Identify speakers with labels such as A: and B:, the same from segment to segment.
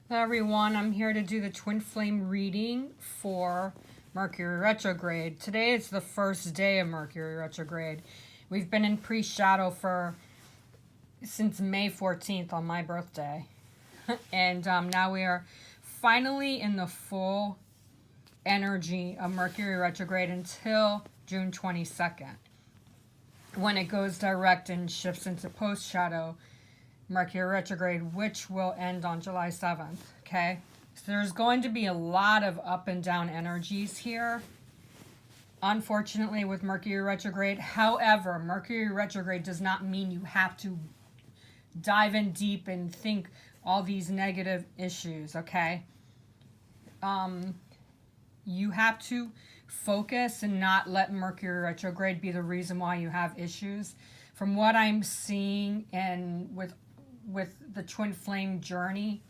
A: Hello everyone, I'm here to do the twin flame reading for Mercury retrograde. Today is the first day of Mercury retrograde. We've been in pre-shadow since May 14th on my birthday. And now we are finally in the full energy of Mercury retrograde until June 22nd. When it goes direct and shifts into post-shadow Mercury retrograde, which will end on July 7th, okay? So there's going to be a lot of up and down energies here, unfortunately, with Mercury retrograde. However, Mercury retrograde does not mean you have to dive in deep and think all these negative issues, okay? You have to focus and not let Mercury retrograde be the reason why you have issues. From what I'm seeing and with the twin flame journey,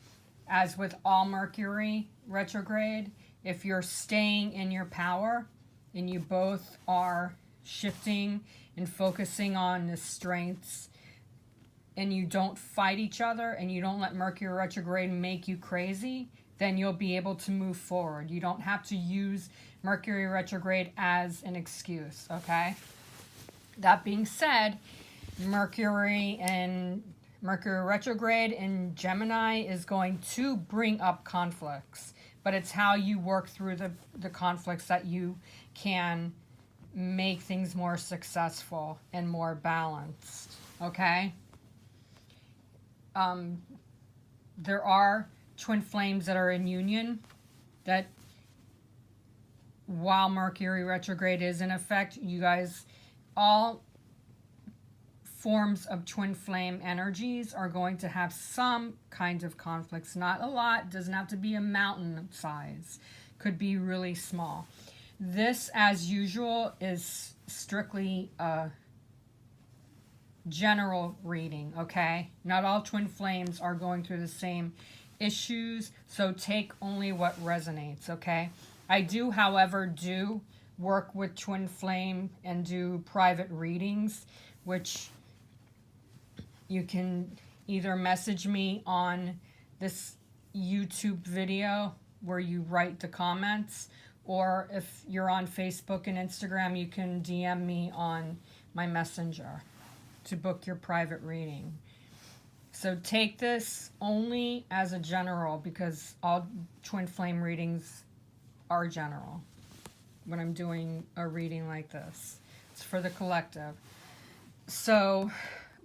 A: as with all Mercury retrograde, if you're staying in your power and you both are shifting and focusing on the strengths and you don't fight each other and you don't let Mercury retrograde make you crazy, then you'll be able to move forward. You don't have to use Mercury retrograde as an excuse, okay? That being said, Mercury retrograde in Gemini is going to bring up conflicts, but it's how you work through the conflicts that you can make things more successful and more balanced, okay? There are twin flames that are in union that while Mercury retrograde is in effect, you guys, all forms of twin flame energies are going to have some kind of conflicts. Not a lot, doesn't have to be a mountain size, could be really small. This, as usual, is strictly a general reading, okay? Not all twin flames are going through the same issues, so take only what resonates, okay? I do, however, work with twin flame and do private readings, which you can either message me on this YouTube video where you write the comments, or if you're on Facebook and Instagram, you can DM me on my messenger to book your private reading. So take this only as a general, because all twin flame readings are general when I'm doing a reading like this. It's for the collective. So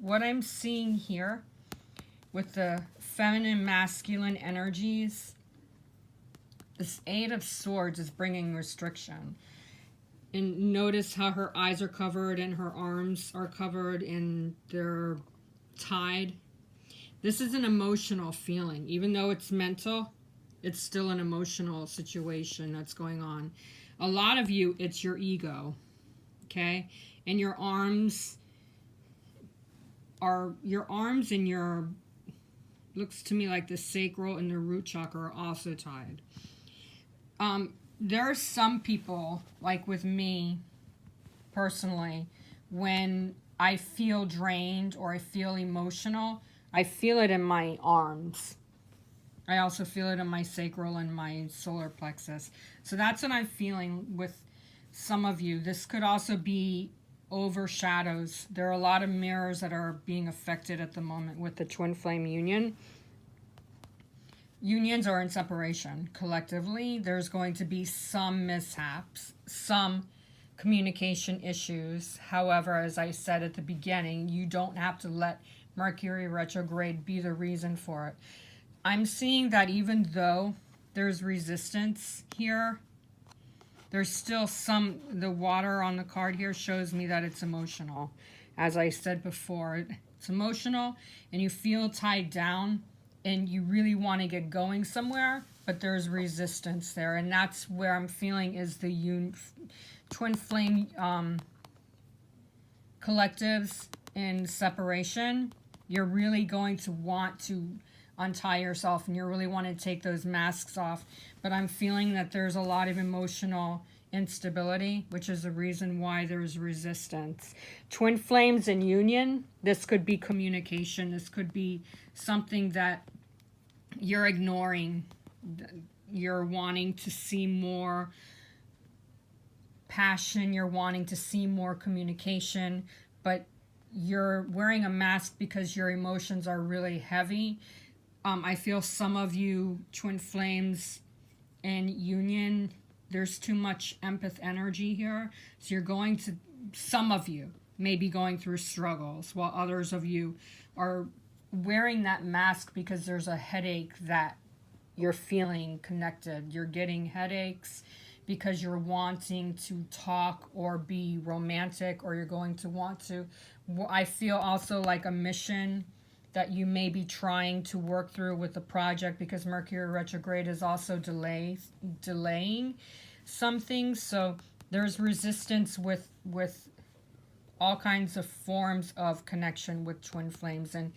A: what I'm seeing here with the feminine masculine energies, this Eight of Swords is bringing restriction. And notice how her eyes are covered and her arms are covered and they're tied. This is an emotional feeling. Even though it's mental, it's still an emotional situation that's going on. A lot of you, it's your ego, okay? And your arms and your, looks to me like the sacral and the root chakra are also tied. There are some people, like with me personally, when I feel drained or I feel emotional, I feel it in my arms. I also feel it in my sacral and my solar plexus. So that's what I'm feeling with some of you. This could also be overshadows. There are a lot of mirrors that are being affected at the moment with the twin flame union. Unions are in separation. Collectively, there's going to be some mishaps, some communication issues. However, as I said at the beginning, you don't have to let Mercury retrograde be the reason for it. I'm seeing that even though there's resistance here, there's still the water on the card here shows me that it's emotional. As I said before, it's emotional and you feel tied down and you really want to get going somewhere, but there's resistance there. And that's where I'm feeling is the twin flame collectives in separation. You're really going to want to untie yourself and you really want to take those masks off. But I'm feeling that there's a lot of emotional instability, which is the reason why there's resistance. Twin flames in union, this could be communication. This could be something that you're ignoring, you're wanting to see more passion, you're wanting to see more communication, but you're wearing a mask because your emotions are really heavy. I feel some of you twin flames and union, there's too much empath energy here. So you're going to, some of you may be going through struggles, while others of you are wearing that mask because there's a headache that you're feeling connected. You're getting headaches because you're wanting to talk or be romantic, or you're going to want to. I feel also like a mission that you may be trying to work through with the project, because Mercury retrograde is also delaying some things. So there's resistance with all kinds of forms of connection with twin flames. And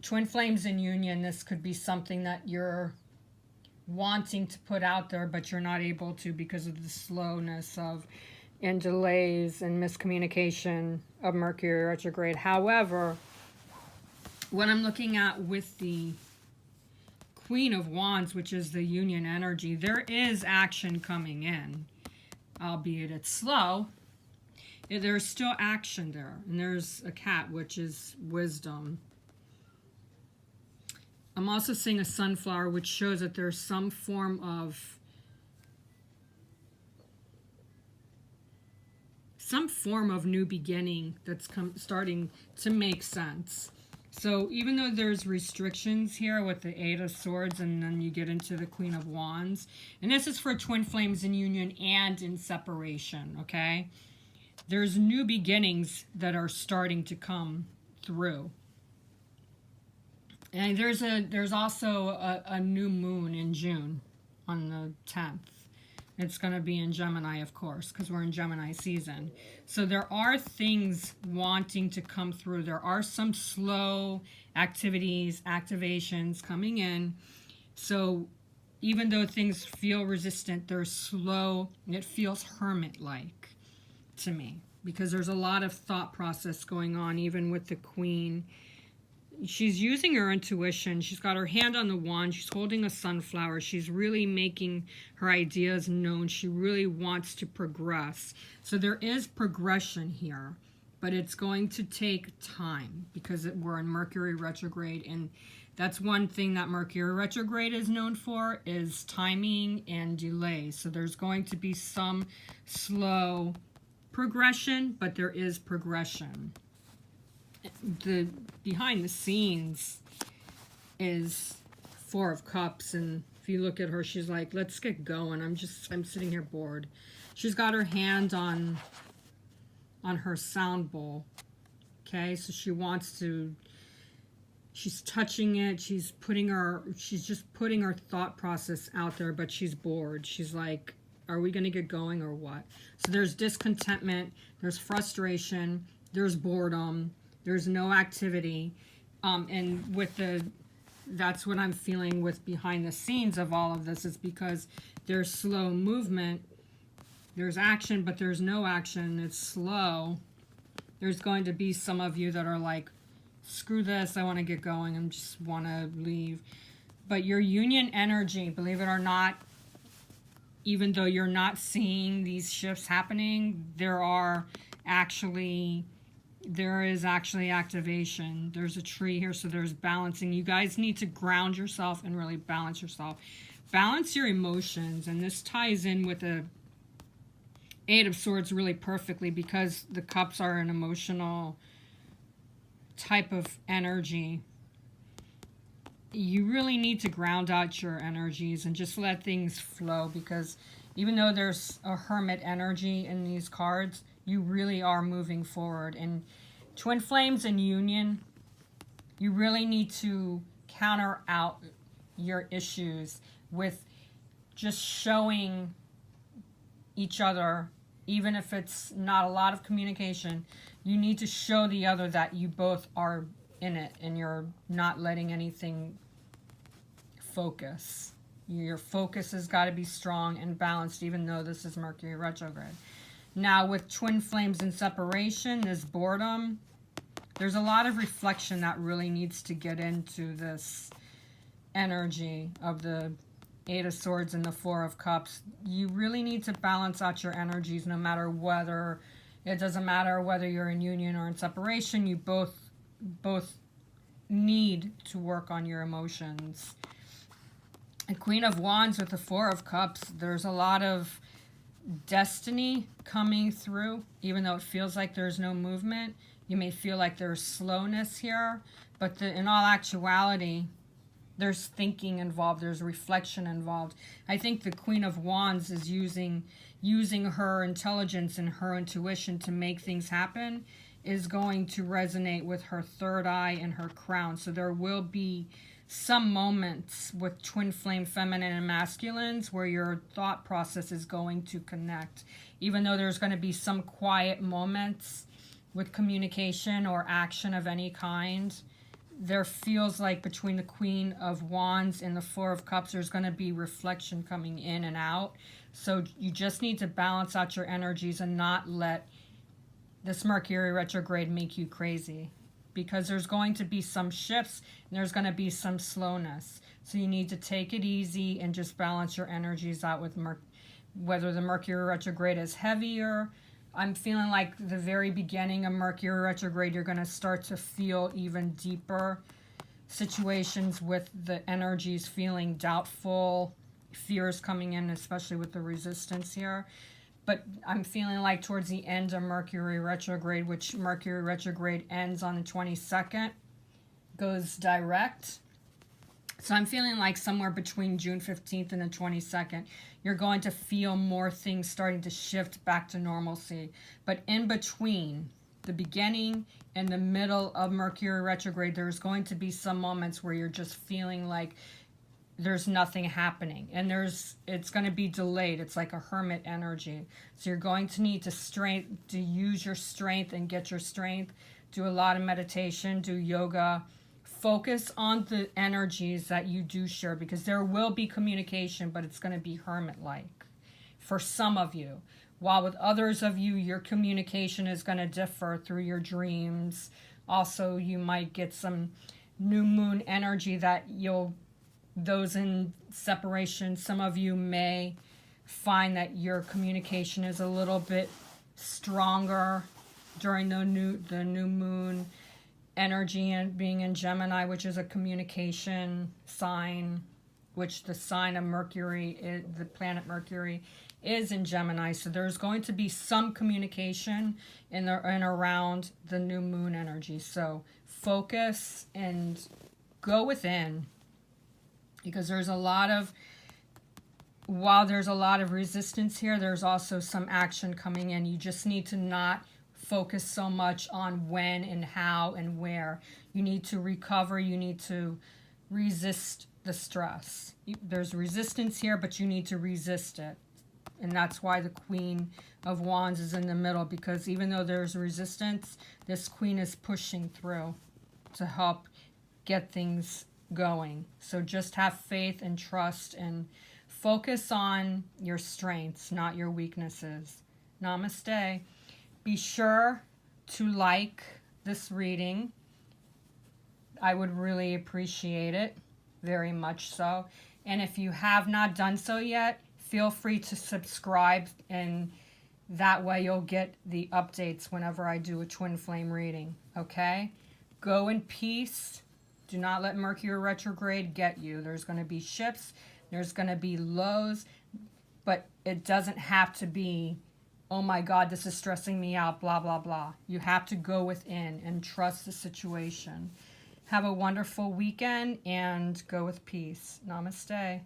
A: twin flames in union, this could be something that you're wanting to put out there, but you're not able to because of the slowness of and delays and miscommunication of Mercury retrograde. However, what I'm looking at with the Queen of Wands, which is the union energy, there is action coming in, albeit it's slow. There's still action there. And there's a cat, which is wisdom. I'm also seeing a sunflower, which shows that there's some form of new beginning that's starting to make sense. So even though there's restrictions here with the Eight of Swords, and then you get into the Queen of Wands, and this is for twin flames in union and in separation, okay? There's new beginnings that are starting to come through. And there's also a new moon in June on the 10th. It's going to be in Gemini, of course, because we're in Gemini season. So there are things wanting to come through. There are some slow activities, activations coming in. So even though things feel resistant, they're slow. It feels hermit-like to me, because there's a lot of thought process going on, even with the Queen. She's using her intuition. She's got her hand on the wand. She's holding a sunflower. She's really making her ideas known. She really wants to progress. So there is progression here, but it's going to take time because we're in Mercury retrograde, and that's one thing that Mercury retrograde is known for, is timing and delay. So there's going to be some slow progression, but there is progression. The behind the scenes is Four of Cups, and if you look at her, she's like, let's get going. I'm sitting here bored. She's got her hand on her sound bowl. Okay, so she's touching it, she's just putting her thought process out there, but she's bored. She's like, are we going to get going or what? So there's discontentment, there's frustration, there's boredom, there's no activity, and that's what I'm feeling with behind the scenes of all of this, is because there's slow movement, there's action, but there's no action, it's slow. There's going to be some of you that are like, screw this, I want to get going, I just want to leave. But your union energy, believe it or not, even though you're not seeing these shifts happening, there is actually activation. There's a tree here, so there's balancing. You guys need to ground yourself and really balance yourself. Balance your emotions, and this ties in with the Eight of Swords really perfectly, because the cups are an emotional type of energy. You really need to ground out your energies and just let things flow, because even though there's a hermit energy in these cards, you really are moving forward. And twin flames and union, you really need to counter out your issues with just showing each other, even if it's not a lot of communication. You need to show the other that you both are in it and you're not letting anything focus. Your focus has got to be strong and balanced, even though this is Mercury retrograde. Now with twin flames in separation, this boredom, there's a lot of reflection that really needs to get into this energy of the Eight of Swords and the Four of Cups. You really need to balance out your energies no matter whether, it doesn't matter whether you're in union or in separation, you both need to work on your emotions. The Queen of Wands with the Four of Cups, there's a lot of destiny coming through, even though it feels like there's no movement. You may feel like there's slowness here, but in all actuality, there's thinking involved, there's reflection involved. I think the Queen of Wands is using her intelligence and her intuition to make things happen, is going to resonate with her third eye and her crown. So there will be some moments with twin flame feminine and masculines where your thought process is going to connect. Even though there's going to be some quiet moments with communication or action of any kind, there feels like between the Queen of Wands and the Four of Cups, there's going to be reflection coming in and out. So you just need to balance out your energies and not let this Mercury retrograde make you crazy, because there's going to be some shifts and there's going to be some slowness. So you need to take it easy and just balance your energies out with whether the Mercury retrograde is heavier. I'm feeling like the very beginning of Mercury retrograde, you're going to start to feel even deeper situations with the energies feeling doubtful, fears coming in, especially with the resistance here. But I'm feeling like towards the end of Mercury retrograde, which Mercury retrograde ends on the 22nd, goes direct. So I'm feeling like somewhere between June 15th and the 22nd, you're going to feel more things starting to shift back to normalcy. But in between the beginning and the middle of Mercury retrograde, there's going to be some moments where you're just feeling like there's nothing happening, and it's going to be delayed. It's like a hermit energy. So you're going to need to use your strength and get your strength. Do a lot of meditation, do yoga. Focus on the energies that you do share, because there will be communication, but it's going to be hermit-like for some of you. While with others of you, your communication is going to differ through your dreams. Also, you might get some new moon energy that those in separation, some of you may find that your communication is a little bit stronger during the new moon energy, and being in Gemini, which is a communication sign, which the sign of Mercury, the planet Mercury, is in Gemini. So there's going to be some communication in and around the new moon energy. So focus and go within, because while there's a lot of resistance here, there's also some action coming in. You just need to not focus so much on when and how and where. You need to recover. You need to resist the stress. There's resistance here, but you need to resist it. And that's why the Queen of Wands is in the middle, because even though there's resistance, this Queen is pushing through to help get things going. So just have faith and trust and focus on your strengths, not your weaknesses. Namaste. Be sure to like this reading. I would really appreciate it, very much so. And if you have not done so yet, feel free to subscribe, and that way you'll get the updates whenever I do a twin flame reading, okay? Go in peace. Do not let Mercury retrograde get you. There's going to be shifts. There's going to be lows. But it doesn't have to be, oh my God, this is stressing me out, blah, blah, blah. You have to go within and trust the situation. Have a wonderful weekend and go with peace. Namaste.